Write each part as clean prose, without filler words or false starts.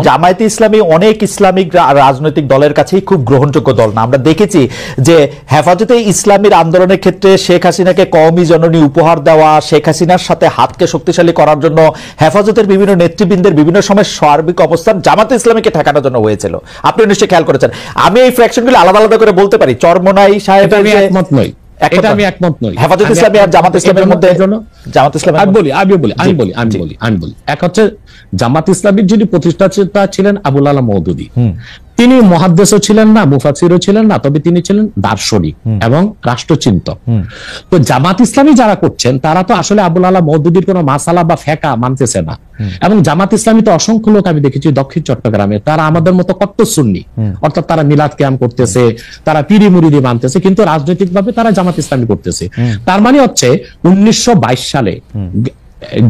জামায়াতে ইসলামী অনেক ইসলামিক রাজনৈতিক দলের কাছেই খুব গ্রহণযোগ্য দল না। আমরা দেখেছি যে হেফাজতে ইসলামীর আন্দোলনের ক্ষেত্রে শেখ হাসিনাকে কওমি জননী উপহার দেওয়া, শেখ হাসিনার সাথে হাতকে শক্তিশালী করার জন্য হেফাজতের বিভিন্ন নেতৃবৃন্দের বিভিন্ন সময় সার্বিক অবস্থান জামায়াতে ইসলামীকে ঠেকানোর জন্য হয়েছিল। আপনি নিশ্চয়ই খেয়াল করেছেন। আমি এই ফ্র্যাকশনগুলো আলাদা আলাদা করে বলতে পারি। চরমোনাই সাহেব, আমি একমত নই, এটা আমি একমত নই। হেফাজত ইসলামী আর জামাত ইসলামের মধ্যে জামাত ইসলামী আমি বলি এক হচ্ছে জামাত ইসলামীর যিনি প্রতিষ্ঠাতা ছিলেন আবুল আলা মওদুদী, তিনি মুহাদ্দিসও ছিলেন না, মুফাসসিরও ছিলেন না, তবে তিনি ছিলেন দার্শনিক এবং রাষ্ট্রচিন্তক। তো জামাত ইসলামী যারা করছেন তারা তো আসলে আবুল আলা মওদুদীর কোনো মাসালা বা ফেকা মানতেছে না। এবং জামাত ইসলামী তো অসংখ্য লোক আমি দেখেছি দক্ষিণ চট্টগ্রামে, তারা আমাদের মতো কট্টর সুন্নি, অর্থাৎ তারা মিলাদ কিয়াম করতেছে, তারা পীরি মুরিদি মানতেছে, কিন্তু রাজনৈতিকভাবে তারা জামাত ইসলামী করতেছে। তার মানে হচ্ছে 1922 সালে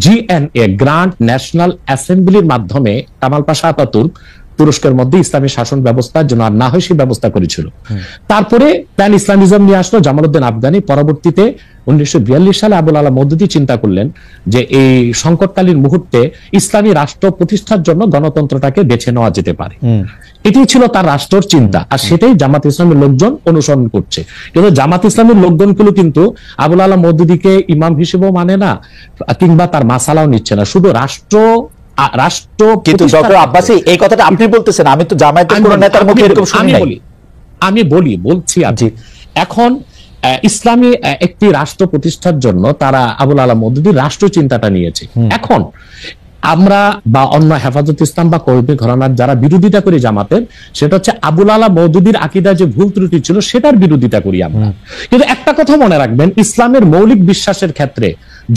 জিএনএ গ্র্যান্ড ন্যাশনাল অ্যাসেম্বলির মাধ্যমে কামাল পাশা আতাতুর্ক তুরস্কের মধ্যে ইসলামী শাসন ব্যবস্থার জন্য আর না হয় সেই ব্যবস্থা করেছিল। তারপরে প্যান ইসলামিজম নিয়ে আসলো জামালউদ্দিন আফগানি। পরবর্তীতে 1942 সালে আবুল আলা মওদুদী চিন্তা করলেন যে এই সংকটকালীন মুহূর্তে ইসলামী রাষ্ট্র প্রতিষ্ঠার জন্য গণতন্ত্রটাকে বেছে নেওয়া যেতে পারে। এটাই ছিল তার রাষ্ট্রের চিন্তা, আর সেটাই জামাত ইসলামের লোকজন অনুসরণ করছে। কিন্তু জামাত ইসলামের লোকজনগুলো কিন্তু আবুল আলা মওদুদীকে ইমাম হিসেবেও মানে না, কিংবা তার মাসালাও নিচ্ছে না, শুধু রাষ্ট্র। কিন্তু ডক্টর আব্বাসী এই কথাটা আপনি বলতেছেন, আমি তো জামায়াতের কোন নেতার মুখে এরকম শুনি নাই। আমি বলছি এখন ইসলামী একটি রাষ্ট্র প্রতিষ্ঠার জন্য তারা আবুল আলা মওদুদীর রাষ্ট্র চিন্তাটা নিয়েছে। এখন আমরা বা অন্য হেফাজত ইসলাম বা কওমি ঘরানার যারা বিরোধিতা করি জামাতের, সেটা হচ্ছে আবুল আলা মওদুদীর আকীদা যে ভুল ত্রুটি ছিল সেটার বিরোধিতা করি আমরা। কিন্তু একটা কথা মনে রাখবেন, ইসলামের মৌলিক বিশ্বাসের ক্ষেত্রে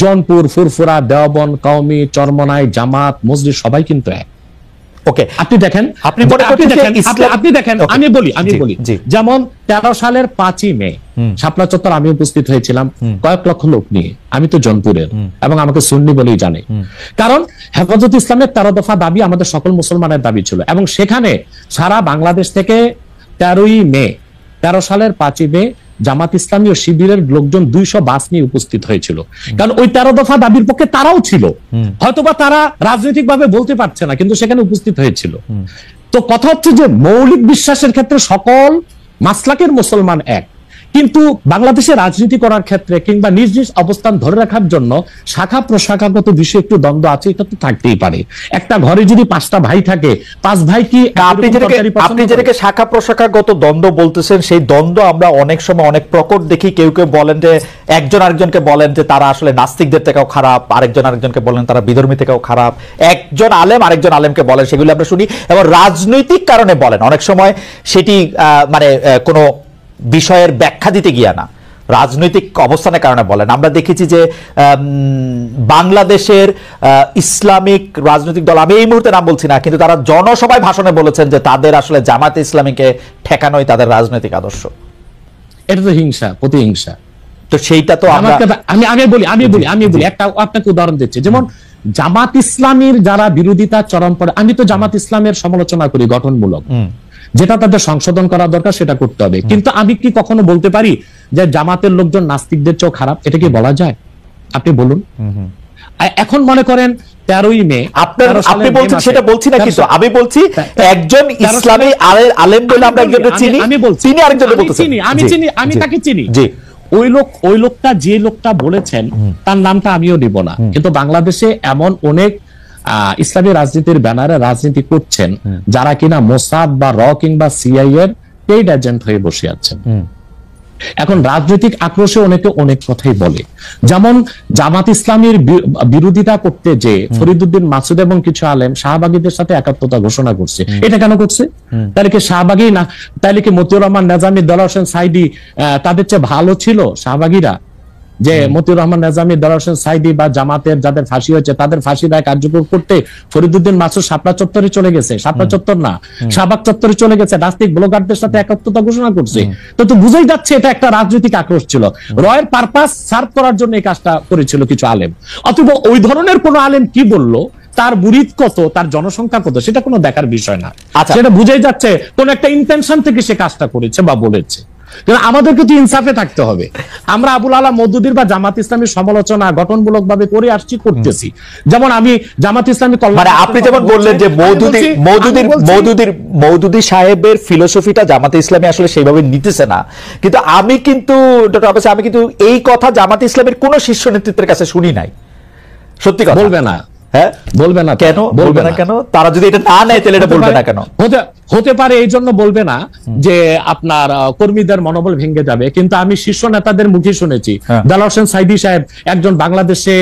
জৌনপুর, ফুরফুরা, দেওবন্দ, কওমি, চরমোনাই, জামাত, মসজিদ সবাই কিন্তু এক। ওকে, আপনি দেখেন, আমি বলি যেমন 13 সালের 5ই মে শাপলা চত্বর আমি উপস্থিত হয়েছিলাম কয়েক লক্ষ লোক নিয়ে। আমি তো জৌনপুরের এবং আমাকে সুন্নি বলেই জানে, কারণ হেফাজত ইসলামের 13 দফা দাবি আমাদের সকল মুসলমানের দাবি ছিল। এবং সেখানে সারা বাংলাদেশ থেকে 13 সালের 5ই মে জামাত ইসলামী ও শিবিরের লোকজন 200 বাস নিয়ে উপস্থিত হয়েছিল। কারণ ওই 13 দফা দাবির পক্ষে তারাও ছিল, হয়তোবা তারা রাজনৈতিক ভাবে বলতে পারছে না, কিন্তু সেখানে উপস্থিত হয়েছিল। তো কথা হচ্ছে যে মৌলিক বিশ্বাসের ক্ষেত্রে সকল মাসলাকের মুসলমান এক, কিন্তু বাংলাদেশে রাজনীতি করার ক্ষেত্রে কিংবা নিজ নিজ অবস্থান ধরে রাখার জন্য শাখা প্রশাখাগত বিষয়ে একটু দ্বন্দ্ব আছে, এটা তো থাকতেই পারে। একটা ঘরে যদি 5টা ভাই থাকে, 5 ভাই কি আপনি যেটাকে শাখা প্রশাখাগত দ্বন্দ্ব বলতেছেন, সেই দ্বন্দ্ব আমরা অনেক সময় অনেক প্রকট দেখি। কেউ কেউ বলেন যে একজন আরেকজনকে বলেন যে তারা আসলে নাস্তিকদের থেকেও খারাপ, আরেকজন আরেকজনকে বলেন তারা বিধর্মী থেকেও খারাপ, একজন আলেম আরেকজন আলেমকে বলেন, সেগুলো আমরা শুনি। এবং রাজনৈতিক কারণে বলেন, অনেক সময় সেটি মানে কোনো বিষয়ের ব্যাখ্যা দিতে গিয়া না, রাজনৈতিক অবস্থানের কারণে বলেন। আমরা দেখেছি যে বাংলাদেশের ইসলামিক রাজনৈতিক দল, আমি এই মুহূর্তে নাম বলছি না, কিন্তু তারা জনসভায় ভাষণে বলেছেন যে তাদের আসলে জামাতে ইসলামীকে ঠেকানোই তাদের রাজনৈতিক আদর্শ। এটা তো হিংসা, প্রতিহিংসা। তো সেইটা তো আমি বলি একটা আপনাকে উদাহরণ দিচ্ছি। যেমন জামাত ইসলামীর যারা বিরোধিতা চরম পড়ে, আমি তো জামাত ইসলামের সমালোচনা করি গঠনমূলক, যেটা তাদের সংশোধন করা দরকার সেটা করতে হবে। কিন্তু আমি কি কখনো বলতে পারি যে জামাতের লোকজন নাস্তিকদের চেয়েও খারাপ? এটা কি বলা যায়? আপনি বলুন। এখন মনে করেন 13ই মে আপনি বলছেন, সেটা বলছি না, কিন্তু আমি বলছি একজন ইসলামী আলেম বলে আমরা একজনকে চিনি, তিনি আরেকজনকে বলতেছেন। আমি তাকে চিনি। ওই লোকটা যে লোকটা বলেছেন তার নামটা আমিও নিব না, কিন্তু বাংলাদেশে এমন অনেক ইসলামী রাজনীতির ব্যানারে রাজনীতি করছেন যারা কিনা মোসাদ বা র কিংবা সিআই এর পেইড এজেন্ট হয়ে বসে আছেন। এখন রাজনৈতিক আক্রোশে অনেকে অনেক কথাই বলে। যেমন জামাত ইসলামীর বিরোধিতা করতে যে ফরিদউদ্দিন মাসুদ এবং কিছু আলেম শাহবাগীদের সাথে একাত্মতা ঘোষণা করছে। এটা কেন করছে? তাহলে কি শাহবাগী না, তাহলে কি মতিউর রহমান নেজামী, দেলোয়ার হোসেন সাইদি তাদের চেয়ে ভালো ছিল শাহবাগীরা? যে মতিউর রহমান নেজামী, দেলোয়ার হোসেন সাইদি বা জামাতের যাদের ফাঁসি হয়েছে তাদের ফাঁসি রায় কার্যকর করতে ফরিদউদ্দিন মাসুদ শাপলা চত্বরে চলে গেছে, শাপলা চত্বর না শাহবাগ চত্বরে চলে গেছে, নাস্তিক ব্লগারদের সাথে একাত্মতা ঘোষণা করছে। তো বুঝাই যাচ্ছে এটা একটা রাজনৈতিক আক্রোশ ছিল, রয়ের পারপাস সার্ভ করার জন্য এই কাজটা করেছিল কিছু আলেম। অথবা ওই ধরনের কোন আলেম কি বললো, তার মুরিদ কত, তার জনসংখ্যা কত, সেটা কোনো দেখার বিষয় না। সেটা বুঝাই যাচ্ছে কোন একটা ইন্টেনশন থেকে সে কাজটা করেছে বা বলেছে। কিন্তু আমাদেরকে তো ইনসাফে থাকতে হবে। আমরা আবুল আলা মওদুদীর বা জামাত ইসলামীর সমালোচনা গঠনমূলক ভাবে করে আসছি, করতেছি। যেমন আমি জামাত ইসলামী মানে আপনি যেমন বললেন যে মওদুদী সাহেবের ফিলোসফিটা জামাতে ইসলামী আসলে সেইভাবে নিতেছে না, কিন্তু আমি কিন্তু ডক্টর আব্বাসী, আমি কিন্তু এই কথা জামাতে ইসলামের কোন শীর্ষ নেতৃত্বের কাছে শুনি নাই। সত্যি কথা বলবে না, হ্যাঁ বলবে না কেন? বলবে না কেন? তারা যদি এটা না নেয় তাহলে এটা বলবে না কেন? হতে পারে এই জন্য বলবে না যে আপনার কর্মীদের মনোবল ভেঙে যাবে, কিন্তু আমি শীর্ষ নেতাদের মুখে শুনেছি। দেলোয়ার হোসেন সাইদি সাহেব একজন বাংলাদেশে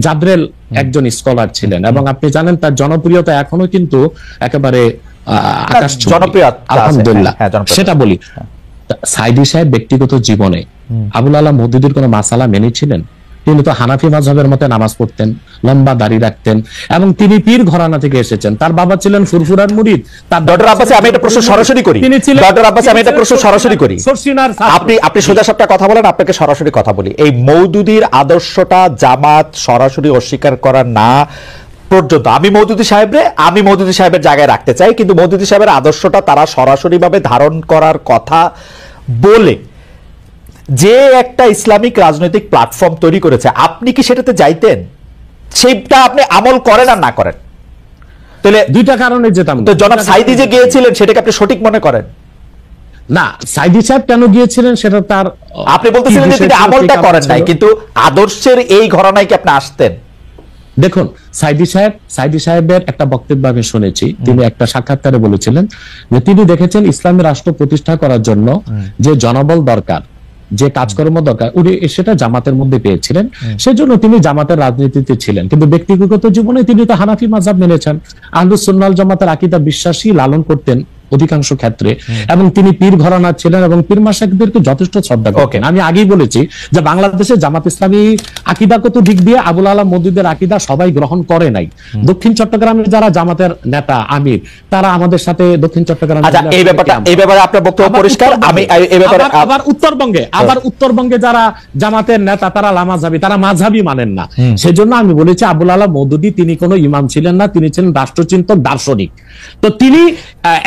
জাদ্রেল একজন স্কলার ছিলেন, এবং আপনি জানেন তার জনপ্রিয়তা এখনো কিন্তু একেবারে আকাশ জনপ্রিয়, আলহামদুলিল্লাহ। সেটা বলি, সাইদি সাহেব ব্যক্তিগত জীবনে আবুল আলা মওদুদীর কোন মাসালা মেনেছিলেন? তিনি তো হানাফি মাযহাবের মতে নামাজ পড়তেন, লম্বা দাড়ি রাখতেন, এবং তিনি পীর ঘরানা থেকে এসেছেন। তার বাবা ছিলেন ফুরফুরার মুরিদ। ডক্টর আব্বাসী, আমি এটা প্রশ্ন সরাসরি করি। ডক্টর আব্বাসী, আমি এটা প্রশ্ন সরাসরি করি। আপনি সোজা সাপটা কথা বলেন, আপনাকে সরাসরি কথা বলি। এই মওদুদীর আদর্শটা জামাত সরাসরি অস্বীকার করা না পর্যন্ত আমি মওদুদী সাহেবের জায়গায় রাখতে চাই, কিন্তু মওদুদী সাহেবের আদর্শটা তারা সরাসরি ভাবে ধারণ করার কথা বলে যে একটা ইসলামিক রাজনৈতিক প্ল্যাটফর্ম তৈরি করেছে, আপনি কি সেটাতে যাইতেন? সেটা আপনি আমল করেন আর না করেন? তাহলে দুইটা কারণে যেতাম। তো জনাব সাইদি যে গিয়েছিলেন সেটাকে আপনি সঠিক মনে করেন? না, সাইদি সাহেব কেন গিয়েছিলেন সেটা তার, আপনি বলতেছিলেন যে তিনি আমলটা করেন নাই, কিন্তু আদর্শের এই ঘরানায় কি আপনি আসতেন? দেখুন, সাইদি সাহেবের একটা বক্তব্য আমি শুনেছি। তিনি একটা সাক্ষাৎকারে বলেছিলেন যে তিনি দেখেছেন ইসলামী রাষ্ট্র প্রতিষ্ঠা করার জন্য যে জনবল দরকার, যে কাজকর্ম দরকার, উনি সেটা জামাতের মধ্যে পেয়েছিলেন। সেজন্য তিনি জামাতের রাজনীতিতে ছিলেন, কিন্তু ব্যক্তিগত জীবনে তিনি তো হানাফি মাযহাব মেনেছেন, আহলুস সুন্নাহ ওয়াল জামাতের আকীদা বিশ্বাসী লালন করতেন অধিকাংশ ক্ষেত্রে, এবং তিনি পীর ঘরানা ছিলেন এবং পীর মাশায়েখদেরকে যথেষ্ট শ্রদ্ধা করতেন। আমি আগেই বলেছি যে বাংলাদেশে জামাত ইসলামী আকীদাগত দিক দিয়ে আবুল আলা মওদুদীর আকীদা সবাই গ্রহণ করে নাই। দক্ষিণ চট্টগ্রামের যারা জামাতের নেতা আমির, তারা আমাদের সাথে দক্ষিণ চট্টগ্রামে, আচ্ছা এই ব্যাপারে আপনার বক্তব্য পরিষ্কার। আমি এই ব্যাপারে আবার উত্তরবঙ্গে যারা জামাতের নেতা তারা লামাযহাবী, তারা মাযহাবী মানেন না। সেজন্য আমি বলেছি আবুল আলা মওদুদী তিনি কোনো ইমাম ছিলেন না, তিনি ছিলেন রাষ্ট্রচিন্তক, দার্শনিক। তো তিনি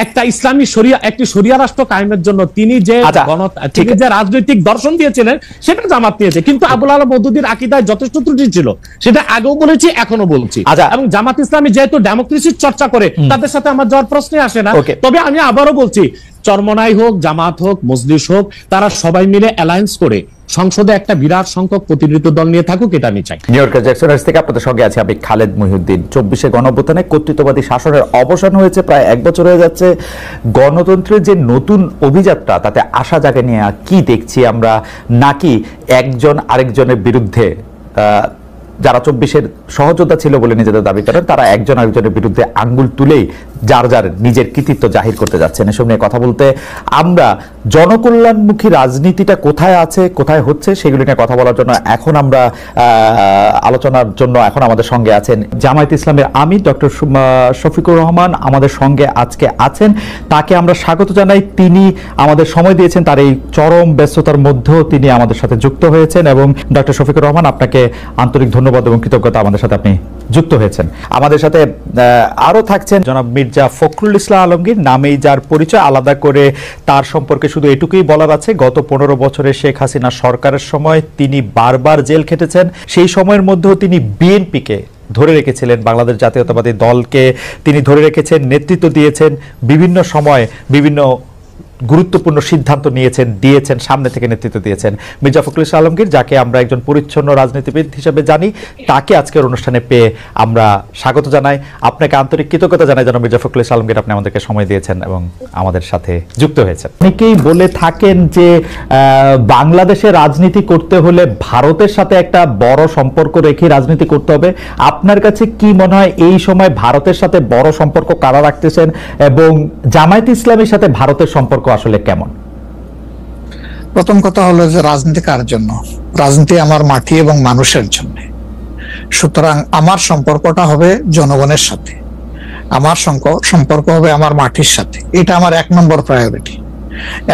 একটা ইসলামী একটি শরিয়া রাষ্ট্র কায়েমের জন্য তিনি যে রাজনৈতিক দর্শন দিয়েছিলেন সেটা জামাত নিয়েছে, কিন্তু আবুল আলা মওদুদীর আকীদায় যথেষ্ট ত্রুটি ছিল, সেটা আগেও বলেছি, এখনো বলছি। এবং জামাত ইসলামী যেহেতু ডেমোক্রেসির চর্চা করে, তাদের সাথে আমার যাওয়ার প্রশ্নই আসে না। তবে আমি আবারও বলছি, চরমনাই হোক, জামাত হোক, মজলিস হোক, তারা সবাই মিলে অ্যালায়েন্স করে সংসদে একটা বিরাট সংখ্যক প্রতিনিধি দল নিয়ে থাকুক, এটা আমি চাই। নিউ ইয়র্কের জ্যাকসন হাইটস থেকে আপনাদের সঙ্গে আছি আমি খালেদ মহিউদ্দিন। 24শে গণঅভ্যুত্থানে কর্তৃত্ববাদী শাসনের অবসান হয়েছে, প্রায় 1 বছর হয়ে যাচ্ছে। গণতন্ত্রের যে নতুন অভিযাত্রা, তাতে আশা জাগে নিয়ে কি দেখছি আমরা, নাকি একজন আরেকজনের বিরুদ্ধে, যারা 24-এর সহযোদ্ধা ছিল বলে নিজেদের দাবি করেন, তারা একজন আরেকজনের বিরুদ্ধে আঙ্গুল তুলেই যার যার নিজের কৃতিত্ব জাহির করতে যাচ্ছেন? এসব নিয়ে কথা বলতে আমরা জনকল্যাণমুখী রাজনীতিটা কোথায় আছে, কোথায় হচ্ছে, সেগুলি নিয়ে কথা বলার জন্য এখন আমরা আলোচনার জন্য এখন আমাদের সঙ্গে আছেন জামায়াত ইসলামের আমির ডক্টর শফিকুর রহমান আমাদের সঙ্গে আজকে আছেন। তাকে আমরা স্বাগত জানাই। তিনি আমাদের সময় দিয়েছেন, তার এই চরম ব্যস্ততার মধ্যেও তিনি আমাদের সাথে যুক্ত হয়েছেন। এবং ডক্টর শফিকুর রহমান, আপনাকে আন্তরিক ধন্যবাদ এবং কৃতজ্ঞতা, আমাদের সাথে আপনি যুক্ত হয়েছেন। আমাদের সাথে আরো থাকছেন জনাব মির্জা ফখরুল ইসলাম আলমগীর, নামেই যার পরিচয়, আলাদা করে তার সম্পর্কে শুধু এটুকুই বলার আছে, গত 15 বছরে শেখ হাসিনা সরকারের সময় তিনি বারবার জেল খেটেছেন। সেই সময়ের মধ্যেও তিনি বিএনপিকে ধরে রেখেছিলেন, বাংলাদেশ জাতীয়তাবাদী দলকে তিনি ধরে রেখেছেন, নেতৃত্ব দিয়েছেন, বিভিন্ন সময় বিভিন্ন গুরুত্বপূর্ণ সিদ্ধান্ত দিয়েছেন, সামনে থেকে নেতৃত্ব দিয়েছেন। মির্জা ফখরুল ইসলাম আলমগীর, যাকে আমরা একজন পরিচ্ছন্ন রাজনীতিবিদ হিসেবে জানি, তাকে আজকের অনুষ্ঠানে পেয়ে আমরা স্বাগত জানাই। আপনাকে আন্তরিক কৃতজ্ঞতা জানাই যেন মির্জা ফখরুল ইসলাম আলমগীর, আপনি আমাদেরকে সময় দিয়েছেন এবং আমাদের সাথে যুক্ত হয়েছেন। অনেকেই বলে থাকেন যে বাংলাদেশে রাজনীতি করতে হলে ভারতের সাথে একটা বড় সম্পর্ক রেখে রাজনীতি করতে হবে। আপনার কাছে কি মনে হয়, এই সময় ভারতের সাথে বড় সম্পর্ক কারা রাখতেছেন এবং জামায়াত ইসলামের সাথে ভারতের সম্পর্ক আসলে কেমন? প্রথম কথা হলো যে রাজনীতি কার জন্য? রাজনীতি আমার মাটি এবং মানুষের জন্য। সুতরাং আমার সম্পর্কটা হবে জনগণের সাথে, আমার সম্পর্ক হবে আমার মাটির সাথে। এটা আমার 1 নম্বর প্রায়োরিটি।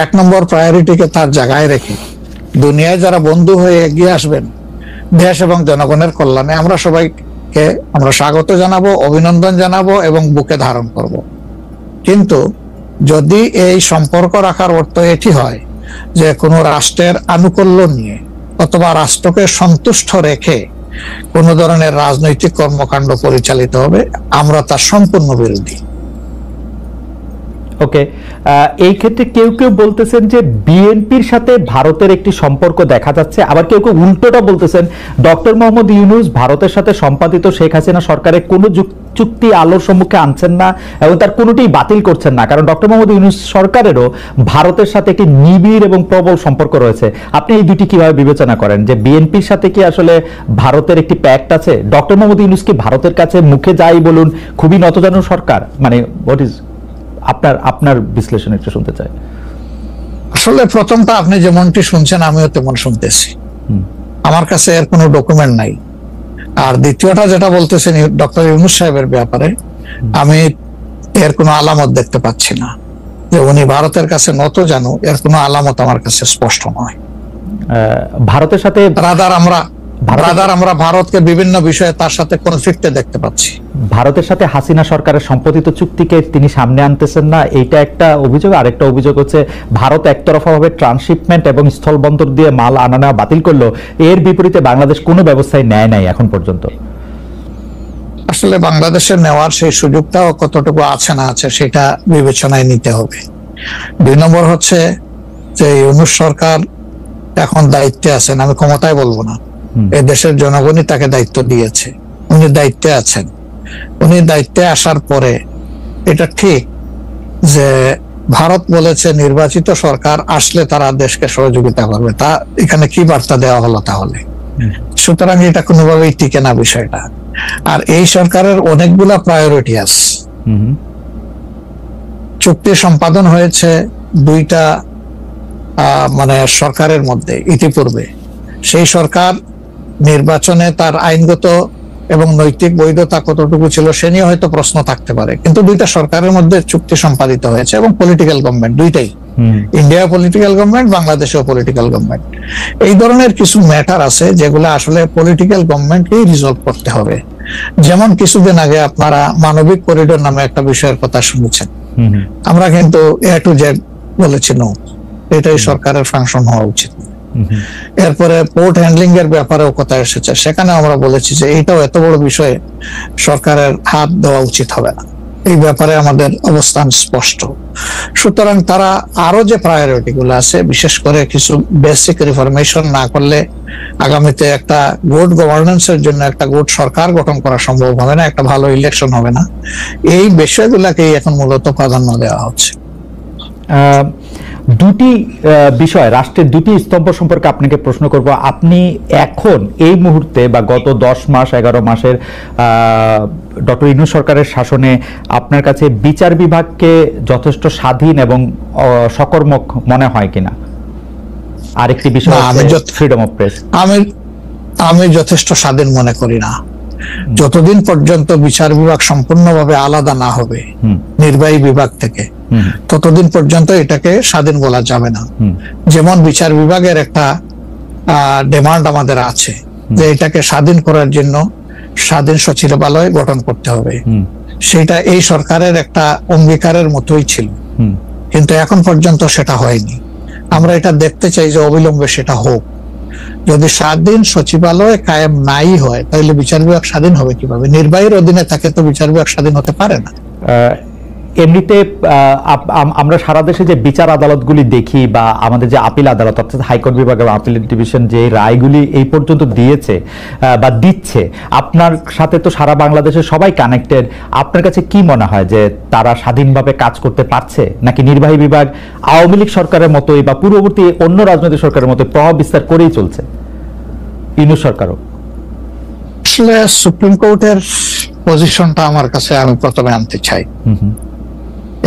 1 নম্বর প্রায়োরিটিকে তার জায়গায় রেখে দুনিয়ায় যারা বন্ধু হয়ে এগিয়ে আসবেন দেশ এবং জনগণের কল্যাণে, আমরা সবাইকে আমরা স্বাগত জানাবো, অভিনন্দন জানাবো এবং বুকে ধারণ করব। কিন্তু যদি এই সম্পর্ক রাখার অর্থ এটি হয় যে কোনো রাষ্ট্রের আনুকূল্য নিয়ে অথবা রাষ্ট্রকে সন্তুষ্ট রেখে কোন ধরনের রাজনৈতিক কর্মকাণ্ড পরিচালিত হবে, আমরা তার সম্পূর্ণ বিরোধী। ওকে, এই ক্ষেত্রে কেউ কেউ বলতেছেন যে বিএনপির সাথে ভারতের একটি সম্পর্ক দেখা যাচ্ছে, আবার কেউ কেউ উল্টোটা বলতেছেন ডক্টর মোহাম্মদ ইউনূস ভারতের সাথে সম্পাদিত শেখ হাসিনা সরকারের কোনো চুক্তি আলোর সম্মুখে আনছেন না এবং তার কোনোটি বাতিল করছেন না, কারণ ডক্টর মোহাম্মদ ইউনূস সরকারেরও ভারতের সাথে একটি নিবিড় এবং প্রবল সম্পর্ক রয়েছে। আপনি এই দুটি কিভাবে বিবেচনা করেন যে বিএনপির সাথে কি আসলে ভারতের একটি প্যাক্ট আছে? ডক্টর মোহাম্মদ ইউনূস কি ভারতের কাছে মুখে যাই বলুন খুবই নতজানু সরকার? মানে হোয়াট ইজ আপনার বিশ্লেষণ একটু শুনতে চাই। আসলে প্রথমটা আপনি যেমনটি শুনছেন আমিও তেমন শুনতেছি, আমার কাছে এর কোনো ডকুমেন্ট নাই। আর দ্বিতীয়টা যেটা বলতেছেন ডক্টর ইউনূস সাহেবের ব্যাপারে, আমি এর কোনো আলামত দেখতে পাচ্ছি না যে উনি ভারতের কাছে নত জানু, এর কোনো আলামত আমার কাছে স্পষ্ট নয়। ভারতের সাথে আমরা ভারতকে বিভিন্ন বিষয়ে তার সাথে কনফ্লিক্টে দেখতে পাচ্ছি। ভারতের সাথে হাসিনা সরকারের সম্পাদিত চুক্তিকে তিনি সামনে আনতেছেন না, এইটা একটা অভিযোগ। আরেকটা অভিযোগ হচ্ছে ভারত একতরফাভাবে ট্রান্সশিপমেন্ট এবং স্থলবন্দর দিয়ে মাল আনা নেওয়া বাতিল করলো, এর বিপরীতে বাংলাদেশ কোনো ব্যবস্থাই নেয় নাই এখন পর্যন্ত। আসলে বাংলাদেশের নেওয়ার সেই সুযোগটাও কতটুকু আছে না আছে সেটা বিবেচনায় নিতে হবে। 2 নম্বর হচ্ছে যে ইউনূস সরকার এখন দায়িত্বে আছেন, আমি ক্ষমতায় বলবো না, এই দেশের জনগণই তাকে দায়িত্ব দিয়েছে, উনি দায়িত্বে আছেন। উনি দায়িত্বে আসার পরে এটা ঠিক যে ভারত বলেছে নির্বাচিত সরকার আসলে তারা দেশকে সহযোগিতা করবে, তা এখানে কি বার্তা দেওয়া হলো তাহলে? সুতরাং এটা কোনোভাবেই টিকে না বিষয়টা। আর এই সরকারের অনেকগুলা প্রায়োরিটি আছে। চুক্তি সম্পাদন হয়েছে 2টা মানে সরকারের মধ্যে ইতিপূর্বে। সেই সরকার নির্বাচনে তার আইনগত এবং নৈতিক বৈধতা কতটুকু ছিল সে নিয়ে হয়তো প্রশ্ন থাকতে পারে, কিন্তু 2টা সরকারের মধ্যে চুক্তি সম্পাদিত হয়েছে এবং পলিটিক্যাল গভর্নমেন্ট দুইটাই, ইন্ডিয়া পলিটিক্যাল গভর্নমেন্ট, বাংলাদেশেও পলিটিক্যাল গভর্নমেন্ট। এই ধরনের কিছু ম্যাটার আছে যেগুলো আসলে পলিটিক্যাল গভর্নমেন্টকেই রিজলভ করতে হবে। যেমন কিছুদিন আগে আপনারা মানবিক করিডোর নামে একটা বিষয়ের কথা শুনেছেন, আমরা কিন্তু A to Z বলেছি নো, এটাই সরকারের ফাংশন হওয়া উচিত। এরপরে পোর্ট হ্যান্ডলিং এর ব্যাপারেও কথা এসেছে, সেখানে আমরা বলেছি যে এইটাও এত বড় বিষয়ে সরকারের হাত দেওয়া উচিত হবে না, এই ব্যাপারে আমাদের অবস্থান স্পষ্ট। সুতরাং তারা আরো যে প্রায়োরিটি গুলো আছে, বিশেষ করে কিছু বেসিক রিফরমেশন না করলে আগামীতে একটা গুড গভর্নেন্সের জন্য একটা গুড সরকার গঠন করা সম্ভব হবে না, একটা ভালো ইলেকশন হবে না, এই বিষয়গুলোকেই এখন মূলত প্রাধান্য দেওয়া হচ্ছে। দুটি বিষয়, রাষ্ট্রের দুটি স্তম্ভ সম্পর্কে আপনাকে প্রশ্ন করব। আপনি এখন এই মুহূর্তে বা গত 10 মাস 11 মাসের ডক্টর ইউনূস সরকারের শাসনে আপনার কাছে বিচার বিভাগকে যথেষ্ট স্বাধীন এবং সকর্মক মনে হয় কিনা? আরেকটি বিষয় ফ্রিডম অফ প্রেস। আমি যথেষ্ট স্বাধীন মনে করি না। যতদিন পর্যন্ত বিচার বিভাগ সম্পূর্ণভাবে আলাদা না হবে নির্বাহী বিভাগ থেকে, ততদিন পর্যন্ত এটাকে স্বাধীন বলা যাবে না। যেমন বিচার বিভাগের একটা ডিমান্ড আমাদের আছে যে এটাকে স্বাধীন করার জন্য স্বাধীন সচিবালয় গঠন করতে হবে, সেটা এই সরকারের একটা অঙ্গীকারের মতোই ছিল, কিন্তু এখন পর্যন্ত সেটা হয়নি। আমরা এটা দেখতে চাই যে অবিলম্বে সেটা হোক। যদি স্বাধীন সচিবালয় কায়েম নাই হয় তাহলে বিচার বিভাগ স্বাধীন হবে কিভাবে? নির্বাহীর অধীনে থাকে তো বিচার বিভাগ স্বাধীন হতে পারে না। এমনিতে আমরা সারা দেশে যে বিচার আদালতগুলি দেখি বা আমাদের যে আপিল আদালত অর্থাৎ হাইকোর্ট বিভাগ এবং আপিল ডিভিশন যে রায়গুলি এই পর্যন্ত দিয়েছে বা দিচ্ছে, আপনার সাথে তো সারা বাংলাদেশের সবাই কানেক্টেড, আপনার কাছে কি মনে হয় যে তারা স্বাধীনভাবে কাজ করতে পারছে, নাকি নির্বাহী বিভাগ আওয়ামী লীগ সরকারের মতোই বা পূর্ববর্তী অন্য রাজনৈতিক সরকারের মতো প্রভাব বিস্তার করেই চলছে? ইউনূস সরকারও আসলে সুপ্রিম কোর্টের পজিশনটা আমার কাছে আমি প্রথমে আনতে চাই।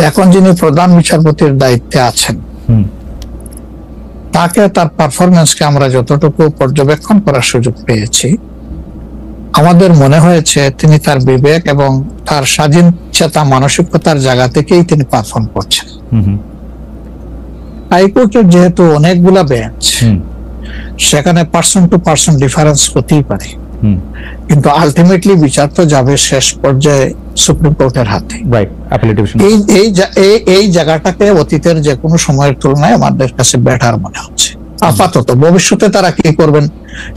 এখন যিনি প্রধান বিচারপতির দায়িত্বে আছেন তাকে, তার পারফরমেন্সকে আমরা যতটুকু পর্যবেক্ষণ করার সুযোগ পেয়েছি, আমাদের মনে হয়েছে তিনি তার বিবেক এবং তার স্বাধীন চেতা মানসিকতার জায়গা থেকেই তিনি পারফর্ম করছেন। হাইকোর্টের যেহেতু অনেকগুলা বেঞ্চ, সেখানে পার্সন টু পার্সন ডিফারেন্স হতেই পারে। কিন্তু আলটিমেটলি বিচার তো যাবে শেষ পর্যায়ে সুপ্রিম কোর্টের হাতে। Right, appellate division. এই জায়গাটাকে অতীতের যে কোনো সময়ের তুলনায় আমাদের কাছে বেটার মনে হচ্ছে আপাতত। ভবিষ্যতে তারা কি করবেন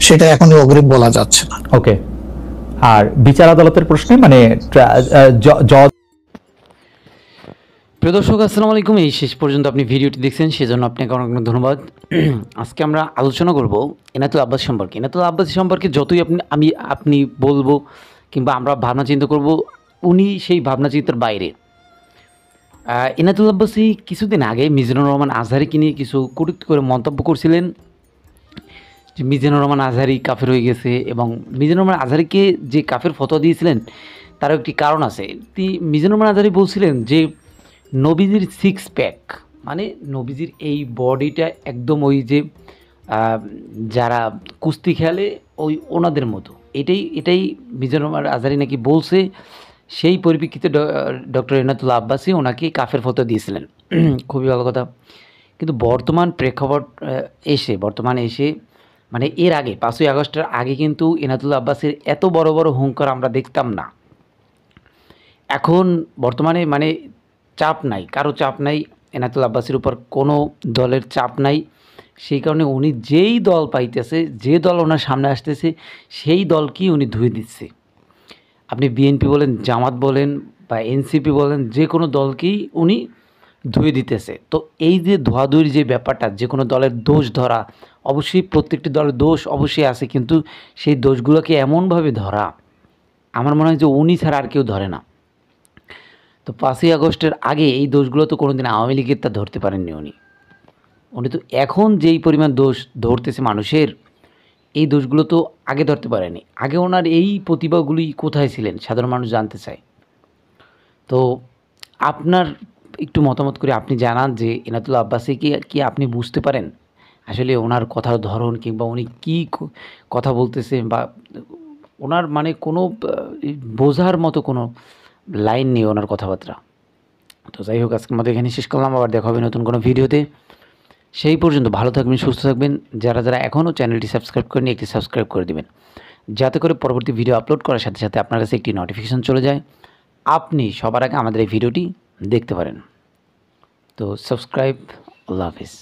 সেটা এখনই অগ্রিম বলা যাচ্ছে না। ওকে, আর বিচার আদালতের প্রশ্নে মানে জজ। প্রিয় দর্শক আসসালামু আলাইকুম, এই শেষ পর্যন্ত আপনি ভিডিওটি দেখছেন সেজন্য আপনাকে অনেক অনেক ধন্যবাদ। আজকে আমরা আলোচনা করব এনায়েতুল আব্বাস সম্পর্কে। এনায়েতুল আব্বাস সম্পর্কে যতই আপনি বলবো কিংবা আমরা ভাবনা চিন্তা করব, উনি সেই ভাবনা চিন্তার বাইরে। এনায়েতুল আব্বাসী কিছুদিন আগে মিজানুর রহমান আজহারিকে নিয়ে কিছু কটূক্তি করে মন্তব্য করছিলেন যে মিজানুর রহমান আজহারি কাফের হয়ে গেছে, এবং মিজানুর রহমান আজহারিকে যে কাফের ফতোয়া দিয়েছিলেন তারও একটি কারণ আছে। মিজানুর রহমান আজহারি বলছিলেন যে নবীজির সিক্স প্যাক মানে নবীজির এই বডিটা একদম ওই যে যারা কুস্তি খেলে ওই ওনাদের মতো, এটাই মিজানুর রহমান আজহারি নাকি বলছে। সেই পরিপ্রেক্ষিতে ডক্টর এনায়েতুল আব্বাসী ওনাকে কাফের ফতোয়া দিয়েছিলেন। খুবই ভালো কথা। কিন্তু বর্তমানে এসে মানে এর আগে 5ই আগস্টের আগে কিন্তু এনায়েতুল আব্বাসীর এত বড় বড় হুঙ্কার আমরা দেখতাম না। এখন বর্তমানে মানে চাপ নাই, কারো চাপ নাই, এনায়েতুল আব্বাসীর উপর কোনো দলের চাপ নাই। সেই কারণে উনি যেই দল পাইতেছে, যে দল ওনার সামনে আসতেছে সেই দলকেই উনি ধুয়ে দিচ্ছে। আপনি বিএনপি বলেন, জামাত বলেন বা এনসিপি বলেন, যে কোনো দলকেই উনি ধুয়ে দিতেছে। তো এই যে ধোয়াধুয়ির যে ব্যাপারটা, যে কোনো দলের দোষ ধরা, অবশ্যই প্রত্যেকটি দলের দোষ অবশ্যই আছে, কিন্তু সেই দোষগুলোকে এমনভাবে ধরা, আমার মনে হয় যে উনি ছাড়া আর কেউ ধরে না। তো 5ই আগস্টের আগে এই দোষগুলো তো কোনোদিন আওয়ামী লীগের তা ধরতে পারেননি উনি তো এখন যেই পরিমাণ দোষ ধরতেছে মানুষের, এই দোষগুলো তো আগে ধরতে পারেনি। আগে ওনার এই প্রতিভাগুলি কোথায় ছিলেন সাধারণ মানুষ জানতে চায়। তো আপনার একটু মতামত করে আপনি জানান যে এনায়েতুল আব্বাসীকে কি আপনি বুঝতে পারেন আসলে ওনার কথার ধরন, কিংবা উনি কী কথা বলতেছে, বা ওনার মানে কোনো বোঝার মতো কোনো লাইন নেই ওনার কথাবার্তা। তো যাই হোক, আজকের মতো এখানে শেষ করলাম, আবার দেখা হবে নতুন কোনো ভিডিওতে। সেই পর্যন্ত ভালো থাকবেন, সুস্থ থাকবেন। যারা এখনও চ্যানেলটি সাবস্ক্রাইব করেনি একটি সাবস্ক্রাইব করে দেবেন, যাতে করে পরবর্তী ভিডিও আপলোড করার সাথে সাথে আপনার কাছে একটি নোটিফিকেশান চলে যায়, আপনি সবার আগে আমাদের এই ভিডিওটি দেখতে পারেন। তো সাবস্ক্রাইব। আল্লাহ হাফিজ।